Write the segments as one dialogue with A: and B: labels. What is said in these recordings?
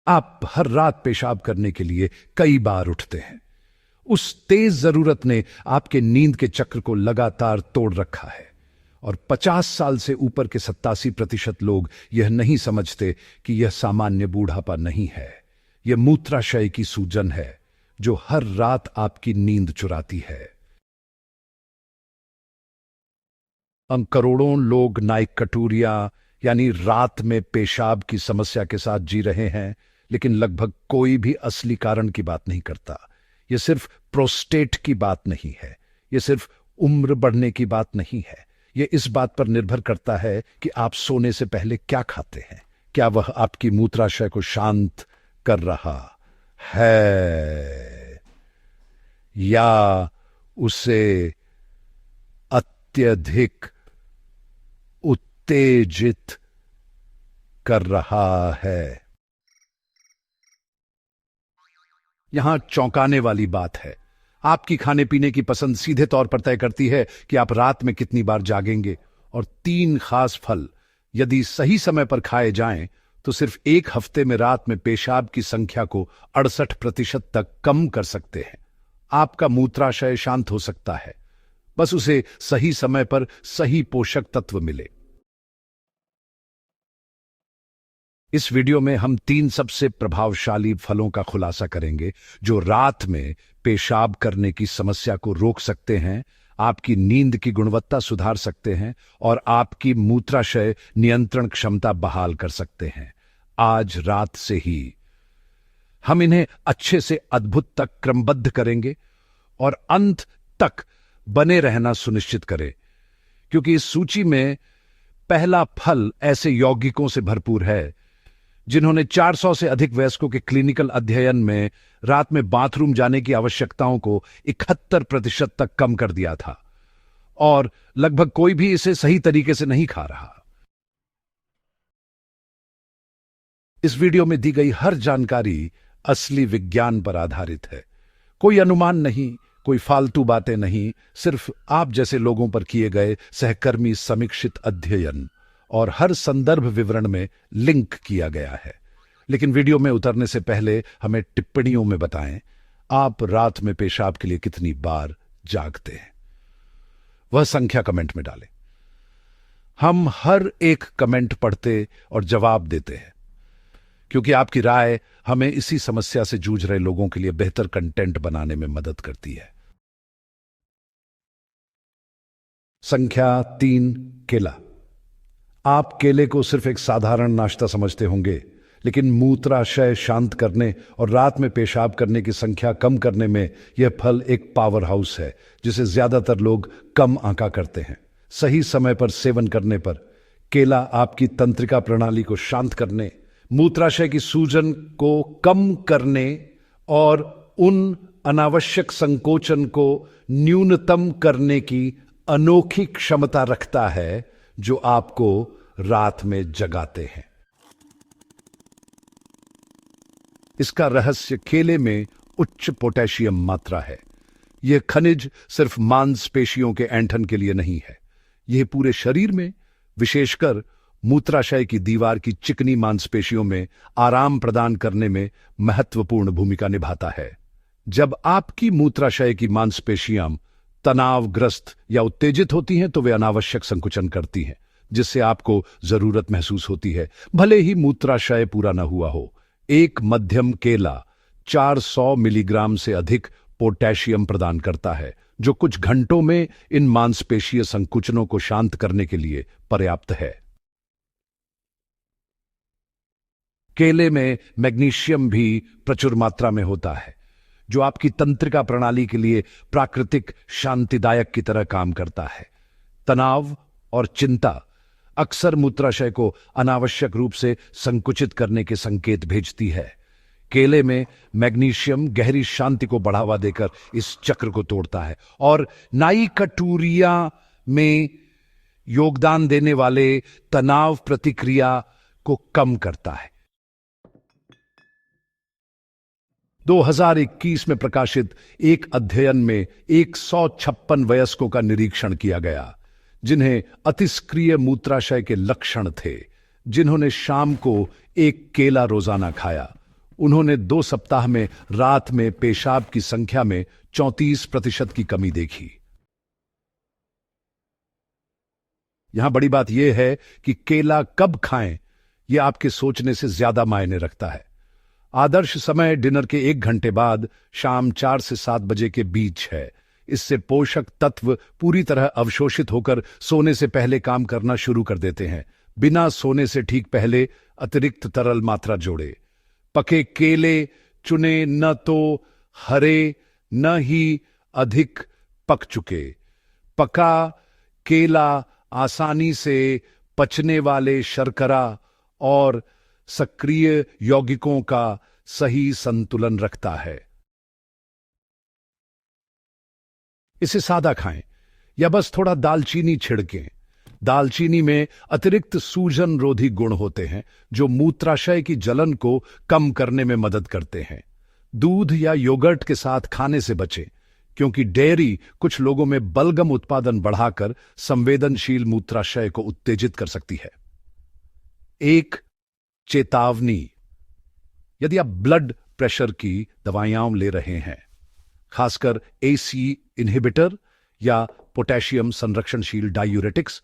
A: आप हर रात पेशाब करने के लिए कई बार उठते हैं। उस तेज जरूरत ने आपके नींद के चक्र को लगातार तोड़ रखा है। और 50 साल से ऊपर के 87% लोग यह नहीं समझते कि यह सामान्य बूढ़ापा नहीं है। यह मूत्राशय की सूजन है जो हर रात आपकी नींद चुराती है। करोड़ों लोग नाइकटूरिया यानी रात में पेशाब की समस्या के साथ जी रहे हैं, लेकिन लगभग कोई भी असली कारण की बात नहीं करता। यह सिर्फ प्रोस्टेट की बात नहीं है, यह सिर्फ उम्र बढ़ने की बात नहीं है। यह इस बात पर निर्भर करता है कि आप सोने से पहले क्या खाते हैं। क्या वह आपकी मूत्राशय को शांत कर रहा है या उसे अत्यधिक उत्तेजित कर रहा है। यहां चौंकाने वाली बात है, आपकी खाने पीने की पसंद सीधे तौर पर तय करती है कि आप रात में कितनी बार जागेंगे। और 3 खास फल यदि सही समय पर खाए जाएं तो सिर्फ 1 हफ्ते में रात में पेशाब की संख्या को 68% तक कम कर सकते हैं। आपका मूत्राशय शांत हो सकता है, बस उसे सही समय पर सही पोषक तत्व मिले। इस वीडियो में हम 3 सबसे प्रभावशाली फलों का खुलासा करेंगे जो रात में पेशाब करने की समस्या को रोक सकते हैं, आपकी नींद की गुणवत्ता सुधार सकते हैं और आपकी मूत्राशय नियंत्रण क्षमता बहाल कर सकते हैं। आज रात से ही हम इन्हें अच्छे से अद्भुत तक क्रमबद्ध करेंगे और अंत तक बने रहना सुनिश्चित करें, क्योंकि इस सूची में पहला फल ऐसे यौगिकों से भरपूर है जिन्होंने 400 से अधिक वयस्कों के क्लिनिकल अध्ययन में रात में बाथरूम जाने की आवश्यकताओं को 71% तक कम कर दिया था, और लगभग कोई भी इसे सही तरीके से नहीं खा रहा। इस वीडियो में दी गई हर जानकारी असली विज्ञान पर आधारित है। कोई अनुमान नहीं, कोई फालतू बातें नहीं, सिर्फ आप जैसे लोगों पर किए गए सहकर्मी समीक्षित अध्ययन और हर संदर्भ विवरण में लिंक किया गया है। लेकिन वीडियो में उतरने से पहले हमें टिप्पणियों में बताएं, आप रात में पेशाब के लिए कितनी बार जागते हैं। वह संख्या कमेंट में डालें। हम हर एक कमेंट पढ़ते और जवाब देते हैं, क्योंकि आपकी राय हमें इसी समस्या से जूझ रहे लोगों के लिए बेहतर कंटेंट बनाने में मदद करती है। संख्या 3, केला। आप केले को सिर्फ एक साधारण नाश्ता समझते होंगे, लेकिन मूत्राशय शांत करने और रात में पेशाब करने की संख्या कम करने में यह फल एक पावर हाउस है जिसे ज्यादातर लोग कम आंका करते हैं। सही समय पर सेवन करने पर केला आपकी तंत्रिका प्रणाली को शांत करने, मूत्राशय की सूजन को कम करने और उन अनावश्यक संकोचन को न्यूनतम करने की अनोखी क्षमता रखता है जो आपको रात में जगाते हैं। इसका रहस्य केले में उच्च पोटेशियम मात्रा है। यह खनिज सिर्फ मांसपेशियों के ऐंठन के लिए नहीं है, यह पूरे शरीर में, विशेषकर मूत्राशय की दीवार की चिकनी मांसपेशियों में आराम प्रदान करने में महत्वपूर्ण भूमिका निभाता है। जब आपकी मूत्राशय की मांसपेशियां तनावग्रस्त या उत्तेजित होती हैं तो वे अनावश्यक संकुचन करती हैं, जिससे आपको जरूरत महसूस होती है, भले ही मूत्राशय पूरा न हुआ हो। एक मध्यम केला 400 मिलीग्राम से अधिक पोटेशियम प्रदान करता है, जो कुछ घंटों में इन मांसपेशीय संकुचनों को शांत करने के लिए पर्याप्त है। केले में मैग्नीशियम भी प्रचुर मात्रा में होता है, जो आपकी तंत्रिका प्रणाली के लिए प्राकृतिक शांतिदायक की तरह काम करता है। तनाव और चिंता अक्सर मूत्राशय को अनावश्यक रूप से संकुचित करने के संकेत भेजती है। केले में मैग्नीशियम गहरी शांति को बढ़ावा देकर इस चक्र को तोड़ता है और नाइकटूरिया में योगदान देने वाले तनाव प्रतिक्रिया को कम करता है। 2021 में प्रकाशित एक अध्ययन में 156 वयस्कों का निरीक्षण किया गया, जिन्हें अतिस्क्रिय मूत्राशय के लक्षण थे, जिन्होंने शाम को एक केला रोजाना खाया। उन्होंने 2 सप्ताह में रात में पेशाब की संख्या में 34% की कमी देखी। यहां बड़ी बात यह है कि केला कब खाएं, यह आपके सोचने से ज्यादा मायने रखता है। आदर्श समय डिनर के 1 घंटे बाद शाम 4 से 7 बजे के बीच है। इससे पोषक तत्व पूरी तरह अवशोषित होकर सोने से पहले काम करना शुरू कर देते हैं। बिना सोने से ठीक पहले अतिरिक्त तरल मात्रा जोड़े। पके केले चुने, न तो हरे न ही अधिक पक चुके। पका केला आसानी से पचने वाले शर्करा और सक्रिय यौगिकों का सही संतुलन रखता है। इसे सादा खाएं या बस थोड़ा दालचीनी छिड़कें। दालचीनी में अतिरिक्त सूजन रोधी गुण होते हैं जो मूत्राशय की जलन को कम करने में मदद करते हैं। दूध या योगर्ट के साथ खाने से बचें क्योंकि डेयरी कुछ लोगों में बलगम उत्पादन बढ़ाकर संवेदनशील मूत्राशय को उत्तेजित कर सकती है। एक चेतावनी: यदि आप ब्लड प्रेशर की दवाइयां ले रहे हैं, खासकर एसी इनहिबिटर या पोटेशियम संरक्षणशील डायूरेटिक्स,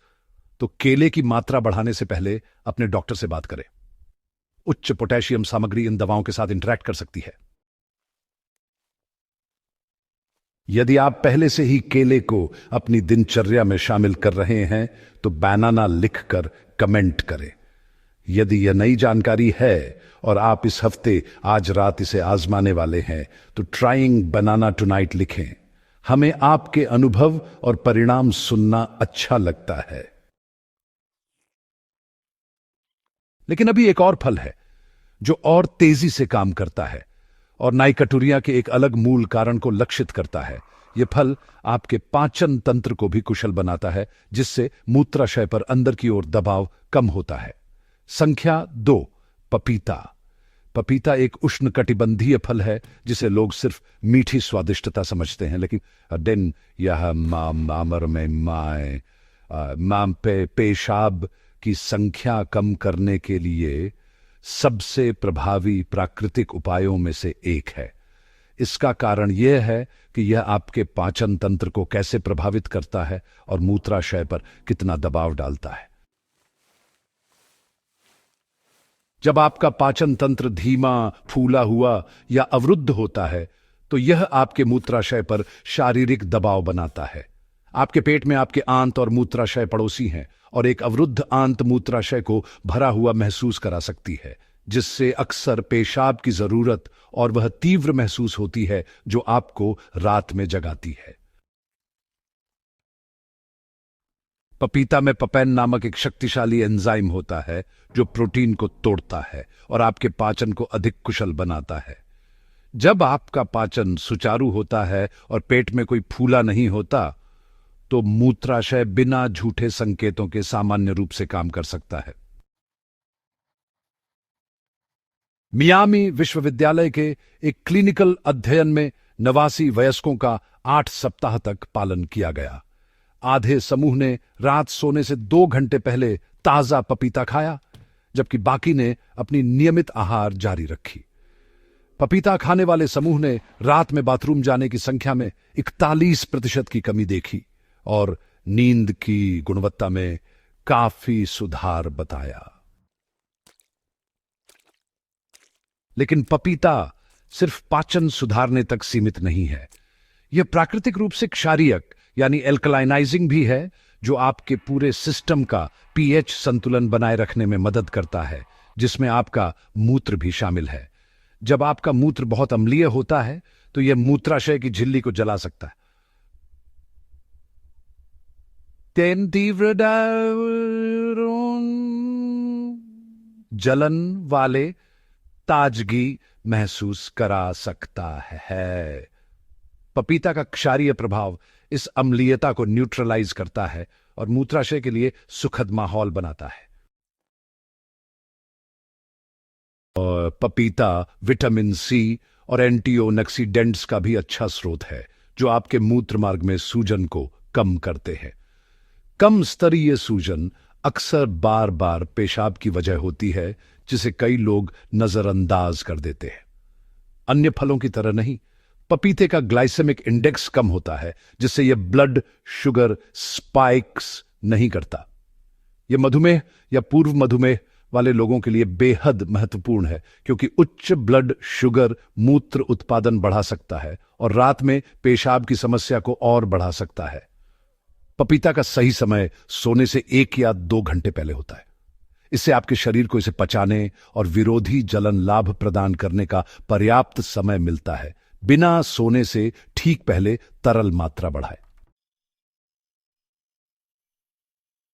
A: तो केले की मात्रा बढ़ाने से पहले अपने डॉक्टर से बात करें। उच्च पोटेशियम सामग्री इन दवाओं के साथ इंटरैक्ट कर सकती है। यदि आप पहले से ही केले को अपनी दिनचर्या में शामिल कर रहे हैं तो बनाना लिखकर कमेंट करें। यदि यह नई जानकारी है और आप इस हफ्ते आज रात इसे आजमाने वाले हैं तो ट्राइंग बनाना टुनाइट लिखें। हमें आपके अनुभव और परिणाम सुनना अच्छा लगता है। लेकिन अभी एक और फल है जो और तेजी से काम करता है और नाइकटुरिया के एक अलग मूल कारण को लक्षित करता है। यह फल आपके पाचन तंत्र को भी कुशल बनाता है, जिससे मूत्राशय पर अंदर की ओर दबाव कम होता है। संख्या 2, पपीता। पपीता एक उष्णकटिबंधीय फल है जिसे लोग सिर्फ मीठी स्वादिष्टता समझते हैं, लेकिन दिन यह पेशाब की संख्या कम करने के लिए सबसे प्रभावी प्राकृतिक उपायों में से एक है। इसका कारण यह है कि यह आपके पाचन तंत्र को कैसे प्रभावित करता है और मूत्राशय पर कितना दबाव डालता है। जब आपका पाचन तंत्र धीमा, फूला हुआ या अवरुद्ध होता है तो यह आपके मूत्राशय पर शारीरिक दबाव बनाता है। आपके पेट में आपके आंत और मूत्राशय पड़ोसी हैं और एक अवरुद्ध आंत मूत्राशय को भरा हुआ महसूस करा सकती है, जिससे अक्सर पेशाब की जरूरत और वह तीव्र महसूस होती है जो आपको रात में जगाती है। पपीता में पपैन नामक एक शक्तिशाली एंजाइम होता है जो प्रोटीन को तोड़ता है और आपके पाचन को अधिक कुशल बनाता है। जब आपका पाचन सुचारू होता है और पेट में कोई फूला नहीं होता तो मूत्राशय बिना झूठे संकेतों के सामान्य रूप से काम कर सकता है। मियामी विश्वविद्यालय के एक क्लिनिकल अध्ययन में 89 वयस्कों का 8 सप्ताह तक पालन किया गया। आधे समूह ने रात सोने से 2 घंटे पहले ताजा पपीता खाया, जबकि बाकी ने अपनी नियमित आहार जारी रखी। पपीता खाने वाले समूह ने रात में बाथरूम जाने की संख्या में 41% की कमी देखी और नींद की गुणवत्ता में काफी सुधार बताया। लेकिन पपीता सिर्फ पाचन सुधारने तक सीमित नहीं है। यह प्राकृतिक रूप से क्षारीयक यानी एल्कलाइनाइजिंग भी है, जो आपके पूरे सिस्टम का पीएच संतुलन बनाए रखने में मदद करता है, जिसमें आपका मूत्र भी शामिल है। जब आपका मूत्र बहुत अम्लीय होता है तो यह मूत्राशय की झिल्ली को जला सकता है। तीव्र जलन वाले ताजगी महसूस करा सकता है। पपीता का क्षारीय प्रभाव इस अम्लीयता को न्यूट्रलाइज करता है और मूत्राशय के लिए सुखद माहौल बनाता है। और पपीता विटामिन सी और एंटीऑक्सीडेंट्स का भी अच्छा स्रोत है, जो आपके मूत्र मार्ग में सूजन को कम करते हैं। कम स्तरीय सूजन अक्सर बार बार पेशाब की वजह होती है, जिसे कई लोग नजरअंदाज कर देते हैं। अन्य फलों की तरह नहीं। पपीते का ग्लाइसेमिक इंडेक्स कम होता है, जिससे यह ब्लड शुगर स्पाइक्स नहीं करता। यह मधुमेह या पूर्व मधुमेह वाले लोगों के लिए बेहद महत्वपूर्ण है, क्योंकि उच्च ब्लड शुगर मूत्र उत्पादन बढ़ा सकता है और रात में पेशाब की समस्या को और बढ़ा सकता है। पपीता का सही समय सोने से 1 या 2 घंटे पहले होता है। इससे आपके शरीर को इसे पचाने और विरोधी जलन लाभ प्रदान करने का पर्याप्त समय मिलता है, बिना सोने से ठीक पहले तरल मात्रा बढ़ाए।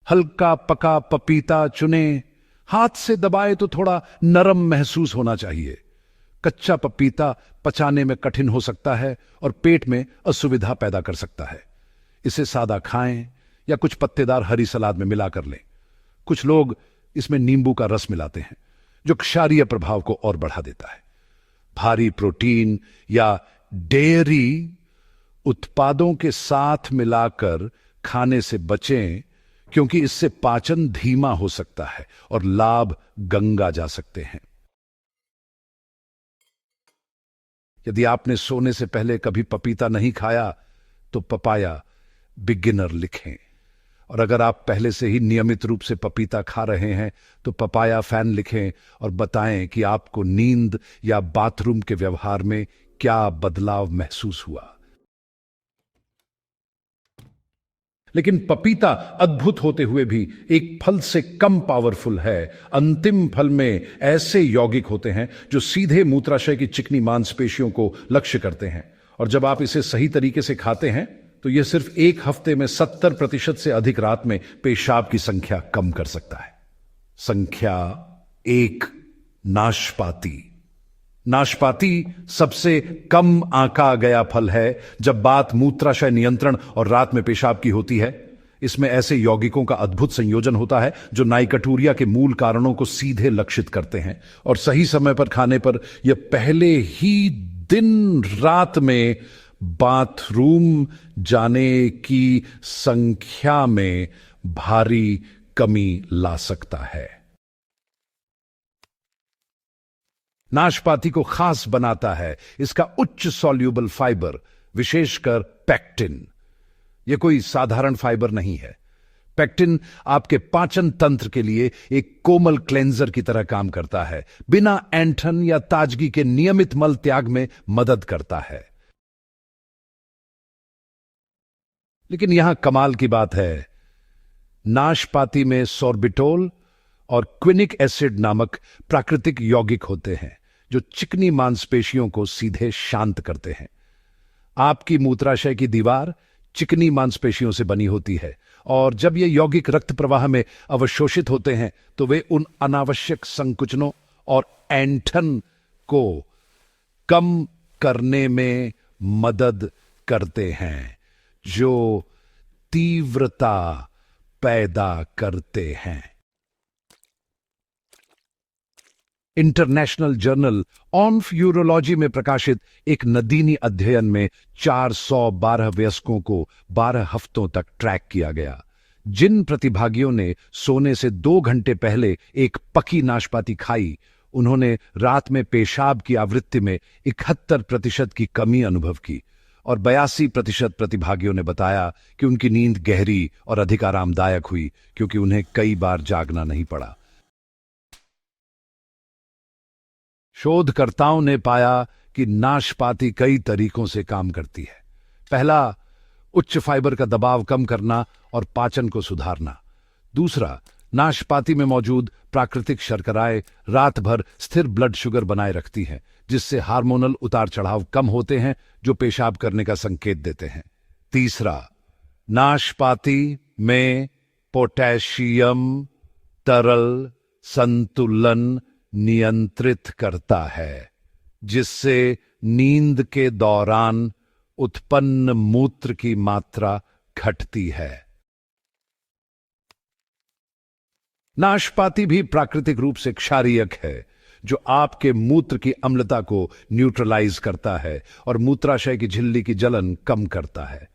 A: हल्का पका पपीता चुने, हाथ से दबाए तो थोड़ा नरम महसूस होना चाहिए। कच्चा पपीता पचाने में कठिन हो सकता है और पेट में असुविधा पैदा कर सकता है। इसे सादा खाएं या कुछ पत्तेदार हरी सलाद में मिलाकर लें। कुछ लोग इसमें नींबू का रस मिलाते हैं, जो क्षारीय प्रभाव को और बढ़ा देता है। भारी प्रोटीन या डेयरी उत्पादों के साथ मिलाकर खाने से बचें, क्योंकि इससे पाचन धीमा हो सकता है और लाभ गंगा जा सकते हैं। यदि आपने सोने से पहले कभी पपीता नहीं खाया तो पपाया बिगिनर लिखें, और अगर आप पहले से ही नियमित रूप से पपीता खा रहे हैं तो पपाया फैन लिखें और बताएं कि आपको नींद या बाथरूम के व्यवहार में क्या बदलाव महसूस हुआ। लेकिन पपीता अद्भुत होते हुए भी एक फल से कम पावरफुल है। अंतिम फल में ऐसे यौगिक होते हैं जो सीधे मूत्राशय की चिकनी मांसपेशियों को लक्ष्य करते हैं, और जब आप इसे सही तरीके से खाते हैं तो यह सिर्फ 1 हफ्ते में 70% से अधिक रात में पेशाब की संख्या कम कर सकता है। संख्या 1, नाशपाती। नाशपाती सबसे कम आंका गया फल है जब बात मूत्राशय नियंत्रण और रात में पेशाब की होती है। इसमें ऐसे यौगिकों का अद्भुत संयोजन होता है जो नाइकोटूरिया के मूल कारणों को सीधे लक्षित करते हैं, और सही समय पर खाने पर यह पहले ही दिन रात में बाथरूम जाने की संख्या में भारी कमी ला सकता है। नाशपाती को खास बनाता है इसका उच्च सॉल्यूबल फाइबर, विशेषकर पेक्टिन। यह कोई साधारण फाइबर नहीं है। पेक्टिन आपके पाचन तंत्र के लिए एक कोमल क्लेंजर की तरह काम करता है, बिना ऐंठन या ताजगी के नियमित मल त्याग में मदद करता है। लेकिन यहां कमाल की बात है, नाशपाती में सोर्बिटोल और क्विनिक एसिड नामक प्राकृतिक यौगिक होते हैं जो चिकनी मांसपेशियों को सीधे शांत करते हैं। आपकी मूत्राशय की दीवार चिकनी मांसपेशियों से बनी होती है, और जब ये यौगिक रक्त प्रवाह में अवशोषित होते हैं तो वे उन अनावश्यक संकुचनों और ऐंठन को कम करने में मदद करते हैं जो तीव्रता पैदा करते हैं। इंटरनेशनल जर्नल ऑफ यूरोलॉजी में प्रकाशित एक नदीनी अध्ययन में 412 वयस्कों को 12 हफ्तों तक ट्रैक किया गया। जिन प्रतिभागियों ने सोने से 2 घंटे पहले एक पकी नाशपाती खाई, उन्होंने रात में पेशाब की आवृत्ति में 71% की कमी अनुभव की, और 82% प्रतिभागियों ने बताया कि उनकी नींद गहरी और अधिक आरामदायक हुई, क्योंकि उन्हें कई बार जागना नहीं पड़ा। शोधकर्ताओं ने पाया कि नाशपाती कई तरीकों से काम करती है। पहला, उच्च फाइबर का दबाव कम करना और पाचन को सुधारना। दूसरा, नाशपाती में मौजूद प्राकृतिक शर्कराएं रात भर स्थिर ब्लड शुगर बनाए रखती हैं, जिससे हार्मोनल उतार चढ़ाव कम होते हैं जो पेशाब करने का संकेत देते हैं। तीसरा, नाशपाती में पोटेशियम तरल संतुलन नियंत्रित करता है, जिससे नींद के दौरान उत्पन्न मूत्र की मात्रा घटती है। नाशपाती भी प्राकृतिक रूप से क्षारीयक है, जो आपके मूत्र की अम्लता को न्यूट्रलाइज करता है और मूत्राशय की झिल्ली की जलन कम करता है।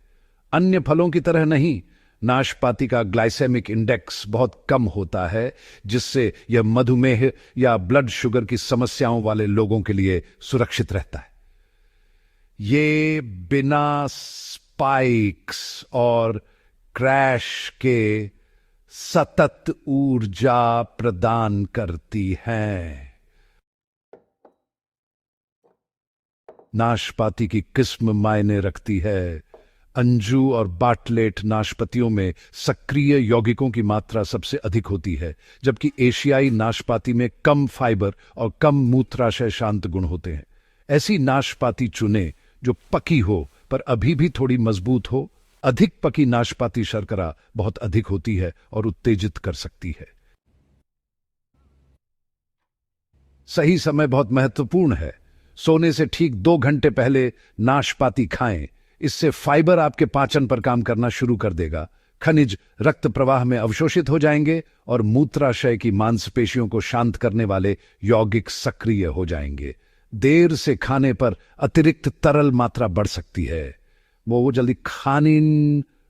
A: अन्य फलों की तरह नहीं, नाशपाती का ग्लाइसेमिक इंडेक्स बहुत कम होता है, जिससे यह मधुमेह या ब्लड शुगर की समस्याओं वाले लोगों के लिए सुरक्षित रहता है। ये बिना स्पाइक्स और क्रैश के सतत ऊर्जा प्रदान करती हैं। नाशपाती की किस्म मायने रखती है। अंजू और बाटलेट नाशपातियों में सक्रिय यौगिकों की मात्रा सबसे अधिक होती है, जबकि एशियाई नाशपाती में कम फाइबर और कम मूत्राशय शांत गुण होते हैं। ऐसी नाशपाती चुनें जो पकी हो पर अभी भी थोड़ी मजबूत हो। अधिक पकी नाशपाती शर्करा बहुत अधिक होती है और उत्तेजित कर सकती है। सही समय बहुत महत्वपूर्ण है। सोने से ठीक 2 घंटे पहले नाशपाती खाएं। इससे फाइबर आपके पाचन पर काम करना शुरू कर देगा, खनिज रक्त प्रवाह में अवशोषित हो जाएंगे और मूत्राशय की मांसपेशियों को शांत करने वाले यौगिक सक्रिय हो जाएंगे। देर से खाने पर अतिरिक्त तरल मात्रा बढ़ सकती है। वो जल्दी खाने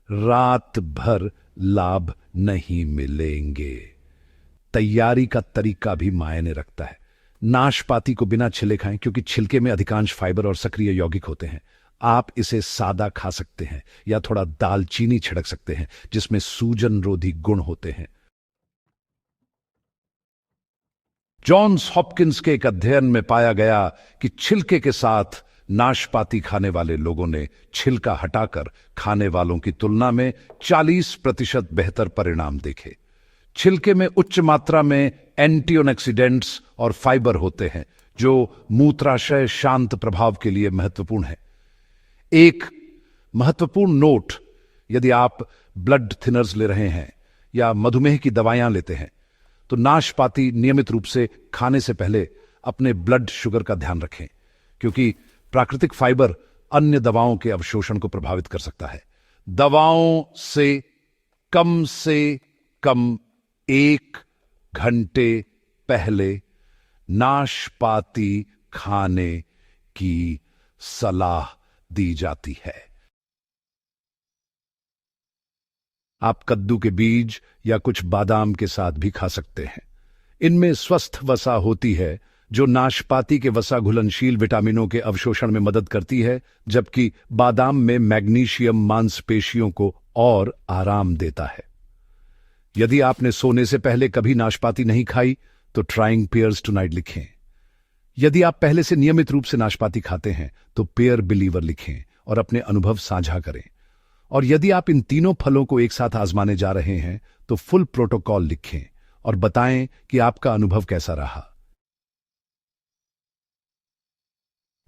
A: रात भर लाभ नहीं मिलेंगे। तैयारी का तरीका भी मायने रखता है। नाशपाती को बिना छिले खाएं, क्योंकि छिलके में अधिकांश फाइबर और सक्रिय यौगिक होते हैं। आप इसे सादा खा सकते हैं या थोड़ा दालचीनी छिड़क सकते हैं, जिसमें सूजन रोधी गुण होते हैं। जॉन्स हॉपकिंस के एक अध्ययन में पाया गया कि छिलके के साथ नाशपाती खाने वाले लोगों ने छिलका हटाकर खाने वालों की तुलना में 40% बेहतर परिणाम देखे। छिलके में उच्च मात्रा में एंटीऑक्सीडेंट्स और फाइबर होते हैं, जो मूत्राशय शांत प्रभाव के लिए महत्वपूर्ण है। एक महत्वपूर्ण नोट: यदि आप ब्लड थिनर्स ले रहे हैं या मधुमेह की दवाइयां लेते हैं, तो नाशपाती नियमित रूप से खाने से पहले अपने ब्लड शुगर का ध्यान रखें, क्योंकि प्राकृतिक फाइबर अन्य दवाओं के अवशोषण को प्रभावित कर सकता है। दवाओं से कम 1 घंटे पहले नाशपाती खाने की सलाह दी जाती है। आप कद्दू के बीज या कुछ बादाम के साथ भी खा सकते हैं। इनमें स्वस्थ वसा होती है, जो नाशपाती के वसा घुलनशील विटामिनों के अवशोषण में मदद करती है, जबकि बादाम में मैग्नीशियम मांसपेशियों को और आराम देता है। यदि आपने सोने से पहले कभी नाशपाती नहीं खाई, तो ट्राइंग पेयर्स टुनाइट लिखें। यदि आप पहले से नियमित रूप से नाशपाती खाते हैं, तो पेयर बिलीवर लिखें और अपने अनुभव साझा करें। और यदि आप इन तीनों फलों को एक साथ आजमाने जा रहे हैं, तो फुल प्रोटोकॉल लिखें और बताएं कि आपका अनुभव कैसा रहा।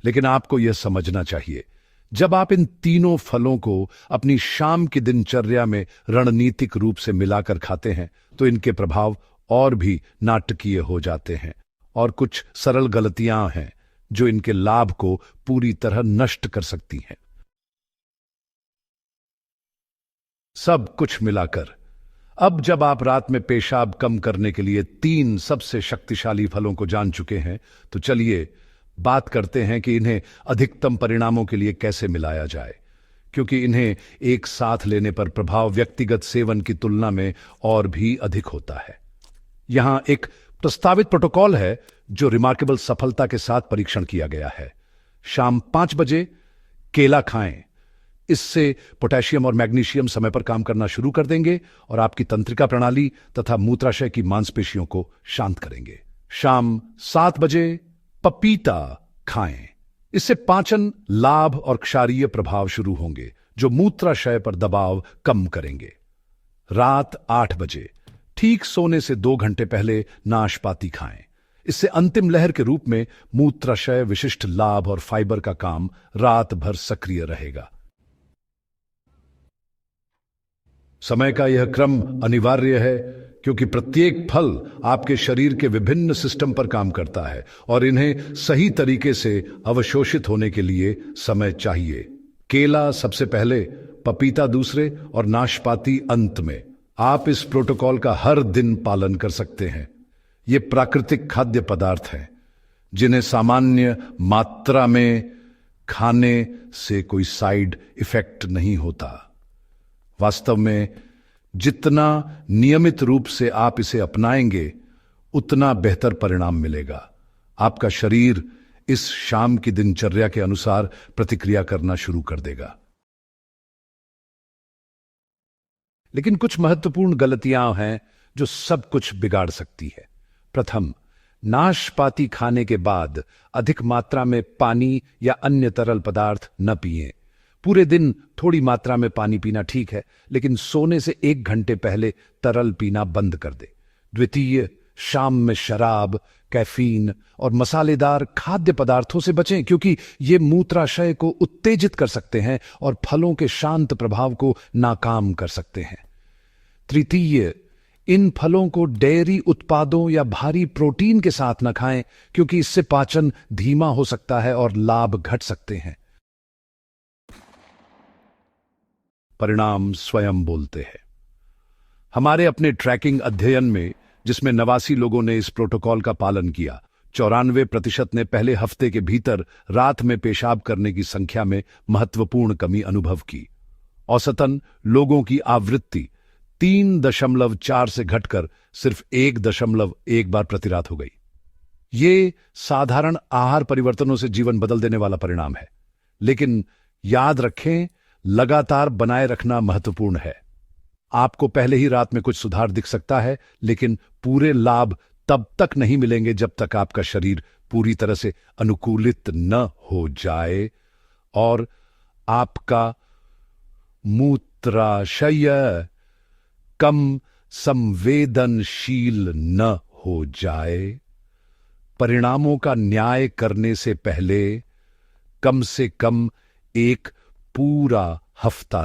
A: लेकिन आपको यह समझना चाहिए, जब आप इन तीनों फलों को अपनी शाम की दिनचर्या में रणनीतिक रूप से मिलाकर खाते हैं, तो इनके प्रभाव और भी नाटकीय हो जाते हैं। और कुछ सरल गलतियां हैं जो इनके लाभ को पूरी तरह नष्ट कर सकती हैं। सब कुछ मिलाकर, अब जब आप रात में पेशाब कम करने के लिए 3 सबसे शक्तिशाली फलों को जान चुके हैं, तो चलिए बात करते हैं कि इन्हें अधिकतम परिणामों के लिए कैसे मिलाया जाए, क्योंकि इन्हें एक साथ लेने पर प्रभाव व्यक्तिगत सेवन की तुलना में और भी अधिक होता है। यहां एक प्रस्तावित प्रोटोकॉल है जो रिमार्केबल सफलता के साथ परीक्षण किया गया है। शाम 5 बजे केला खाएं। इससे पोटेशियम और मैग्नीशियम समय पर काम करना शुरू कर देंगे और आपकी तंत्रिका प्रणाली तथा मूत्राशय की मांसपेशियों को शांत करेंगे। शाम 7 बजे पपीता खाएं। इससे पाचन लाभ और क्षारीय प्रभाव शुरू होंगे, जो मूत्राशय पर दबाव कम करेंगे। रात 8 बजे ठीक सोने से 2 घंटे पहले नाशपाती खाएं। इससे अंतिम लहर के रूप में मूत्राशय विशिष्ट लाभ और फाइबर का काम रात भर सक्रिय रहेगा। समय का यह क्रम अनिवार्य है, क्योंकि प्रत्येक फल आपके शरीर के विभिन्न सिस्टम पर काम करता है और इन्हें सही तरीके से अवशोषित होने के लिए समय चाहिए। केला सबसे पहले, पपीता दूसरे और नाशपाती अंत में। आप इस प्रोटोकॉल का हर दिन पालन कर सकते हैं। ये प्राकृतिक खाद्य पदार्थ हैं, जिन्हें सामान्य मात्रा में खाने से कोई साइड इफेक्ट नहीं होता। वास्तव में जितना नियमित रूप से आप इसे अपनाएंगे, उतना बेहतर परिणाम मिलेगा। आपका शरीर इस शाम की दिनचर्या के अनुसार प्रतिक्रिया करना शुरू कर देगा। लेकिन कुछ महत्वपूर्ण गलतियां हैं जो सब कुछ बिगाड़ सकती है। प्रथम, नाशपाती खाने के बाद अधिक मात्रा में पानी या अन्य तरल पदार्थ न पिएं। पूरे दिन थोड़ी मात्रा में पानी पीना ठीक है, लेकिन सोने से 1 घंटे पहले तरल पीना बंद कर दे। द्वितीय, शाम में शराब, कैफीन और मसालेदार खाद्य पदार्थों से बचें, क्योंकि ये मूत्राशय को उत्तेजित कर सकते हैं और फलों के शांत प्रभाव को नाकाम कर सकते हैं। तृतीय, इन फलों को डेयरी उत्पादों या भारी प्रोटीन के साथ न खाएं, क्योंकि इससे पाचन धीमा हो सकता है और लाभ घट सकते हैं। परिणाम स्वयं बोलते हैं। हमारे अपने ट्रैकिंग अध्ययन में, जिसमें 89 लोगों ने इस प्रोटोकॉल का पालन किया, 94% ने पहले हफ्ते के भीतर रात में पेशाब करने की संख्या में महत्वपूर्ण कमी अनुभव की। औसतन लोगों की आवृत्ति 3.4 से घटकर सिर्फ 1.1 बार प्रति रात हो गई। ये साधारण आहार परिवर्तनों से जीवन बदल देने वाला परिणाम है, लेकिन याद रखें, लगातार बनाए रखना महत्वपूर्ण है। आपको पहले ही रात में कुछ सुधार दिख सकता है, लेकिन पूरे लाभ तब तक नहीं मिलेंगे जब तक आपका शरीर पूरी तरह से अनुकूलित न हो जाए और आपका मूत्राशय कम संवेदनशील न हो जाए। परिणामों का न्याय करने से पहले कम से कम एक पूरा हफ्ता